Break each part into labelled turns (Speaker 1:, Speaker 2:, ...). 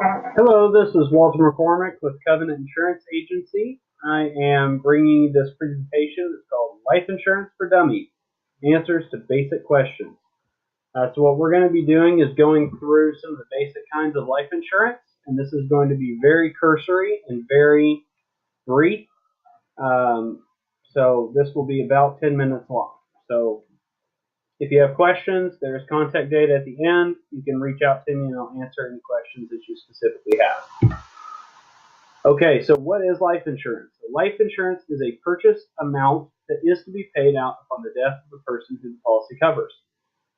Speaker 1: Hello, this is Walter McCormick with Covenant Insurance Agency. I am bringing you this presentation that's called Life Insurance for Dummies, Answers to Basic Questions. So what we're going to be doing is going through some of the basic kinds of life insurance, and this is going to be very cursory and very brief. So this will be about 10 minutes long. So if you have questions, there's contact data at the end. You can reach out to me and I'll answer any questions that you specifically have. Okay, so what is life insurance? So life insurance is a purchase amount that is to be paid out upon the death of the person who the policy covers.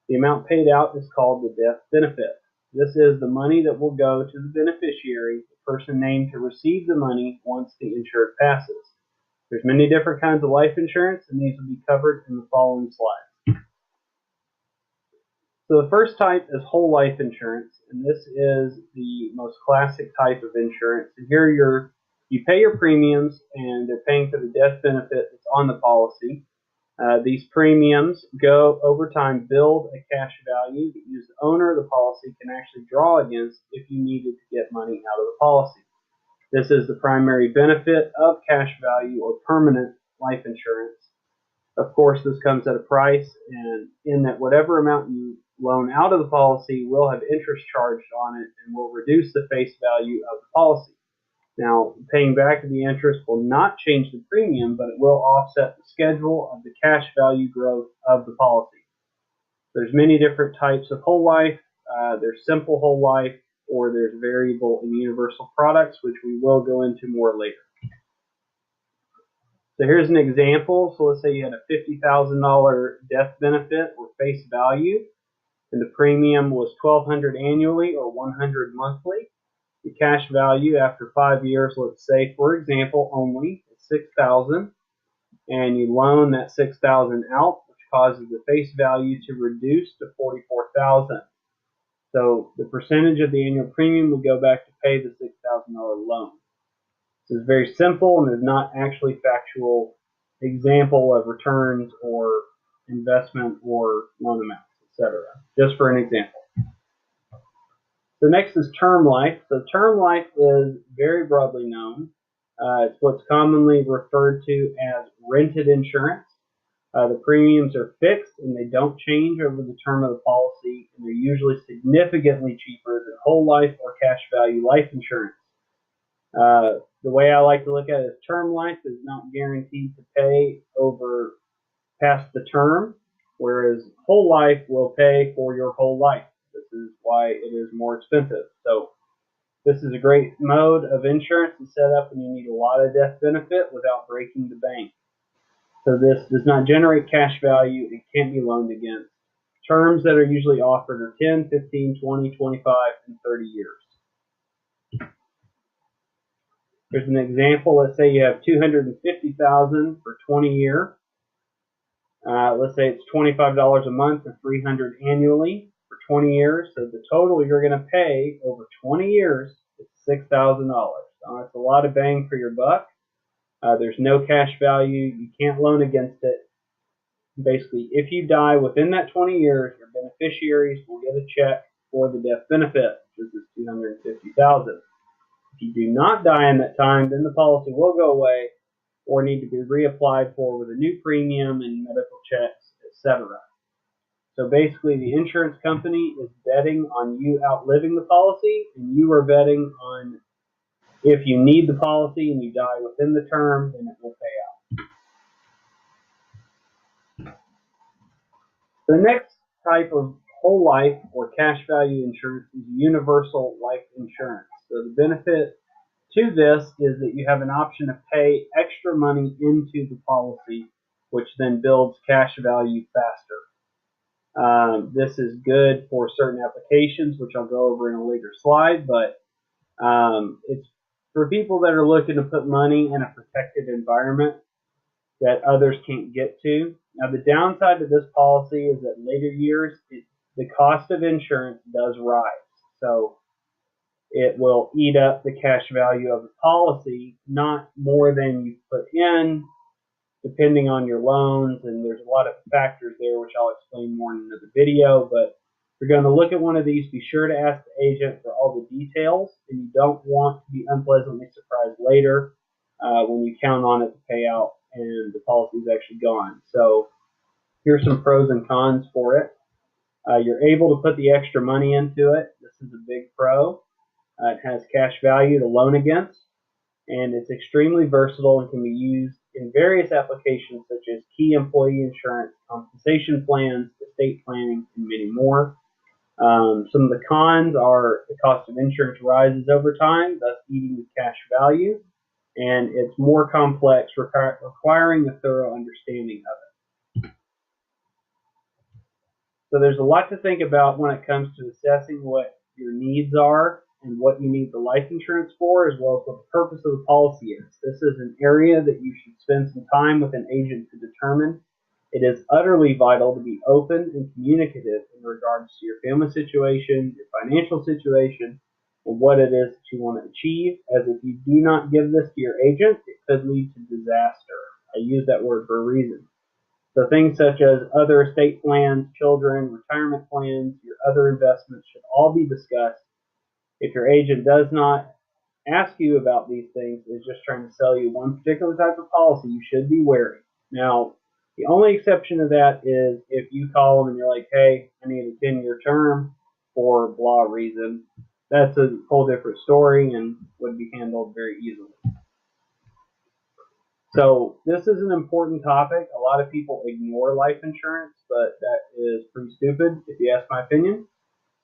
Speaker 1: The amount paid out is called the death benefit. This is the money that will go to the beneficiary, the person named to receive the money once the insured passes. There's many different kinds of life insurance, and these will be covered in the following slides. So the first type is whole life insurance, and this is the most classic type of insurance. And here you pay your premiums, and they're paying for the death benefit that's on the policy. These premiums go over time, build a cash value that you, the owner of the policy, can actually draw against if you needed to get money out of the policy. This is the primary benefit of cash value or permanent life insurance. Of course, this comes at a price, and in that whatever amount you loan out of the policy will have interest charged on it and will reduce the face value of the policy. Now, paying back the interest will not change the premium, but it will offset the schedule of the cash value growth of the policy. There's many different types of whole life. There's simple whole life, or there's variable and universal products, which we will go into more later. So here's an example. So let's say you had a $50,000 death benefit or face value, and the premium was $1,200 annually or $100 monthly. The cash value after 5 years, let's say, for example, only is $6,000, and you loan that $6,000 out, which causes the face value to reduce to $44,000. So the percentage of the annual premium would go back to pay the $6,000 loan. This is very simple and is not actually factual example of returns or investment or loan amounts, etc. Just for an example. The next is term life. So term life is very broadly known. It's what's commonly referred to as rented insurance. The premiums are fixed and they don't change over the term of the policy, and they're usually significantly cheaper than whole life or cash value life insurance. The way I like to look at it is term life is not guaranteed to pay over past the term, whereas whole life will pay for your whole life. This is why it is more expensive. So this is a great mode of insurance to set up when you need a lot of death benefit without breaking the bank. So this does not generate cash value and can't be loaned against. Terms that are usually offered are 10, 15, 20, 25, and 30 years. Here's an example. Let's say you have $250,000 for 20 years. Let's say it's $25 a month or $300 annually for 20 years. So the total you're going to pay over 20 years is $6,000. So that's a lot of bang for your buck. There's no cash value. You can't loan against it. Basically, if you die within that 20 years, your beneficiaries will get a check for the death benefit, which is $250,000. If you do not die in that time, then the policy will go away or need to be reapplied for with a new premium and medical checks, etc. So basically, the insurance company is betting on you outliving the policy, and you are betting on if you need the policy and you die within the term, then it will pay out. The next type of whole life or cash value insurance is universal life insurance. So the benefit to this is that you have an option to pay extra money into the policy, which then builds cash value faster. This is good for certain applications, which I'll go over in a later slide, but it's for people that are looking to put money in a protected environment that others can't get to. Now, the downside to this policy is that later years, the cost of insurance does rise. So it will eat up the cash value of the policy, not more than you put in, depending on your loans. And there's a lot of factors there, which I'll explain more in another video. But you're going to look at one of these, be sure to ask the agent for all the details, and you don't want to be unpleasantly surprised later when you count on it to pay out and the policy is actually gone. So here's some pros and cons for it. You're able to put the extra money into it. This is a big pro. It has cash value to loan against, and it's extremely versatile and can be used in various applications such as key employee insurance, compensation plans, estate planning, and many more. Some of the cons are the cost of insurance rises over time, thus eating the cash value, and it's more complex, requiring a thorough understanding of it. So there's a lot to think about when it comes to assessing what your needs are and what you need the life insurance for, as well as what the purpose of the policy is. This is an area that you should spend some time with an agent to determine. It is utterly vital to be open and communicative in regards to your family situation, your financial situation, and what it is that you want to achieve, as if you do not give this to your agent, it could lead to disaster. I use that word for a reason. So things such as other estate plans, children, retirement plans, your other investments should all be discussed. If your agent does not ask you about these things, is just trying to sell you one particular type of policy, you should be wary. Now, the only exception to that is if you call them and you're like, hey, I need a 10-year term for blah reason. That's a whole different story and would be handled very easily. So this is an important topic. A lot of people ignore life insurance, but that is pretty stupid if you ask my opinion.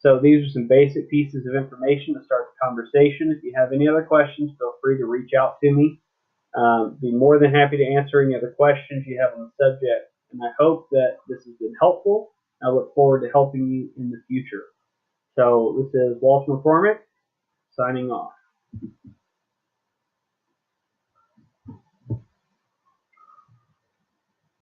Speaker 1: So these are some basic pieces of information to start the conversation. If you have any other questions, feel free to reach out to me. Be more than happy to answer any other questions you have on the subject. And I hope that this has been helpful. I look forward to helping you in the future. So this is Walter McCormick signing off.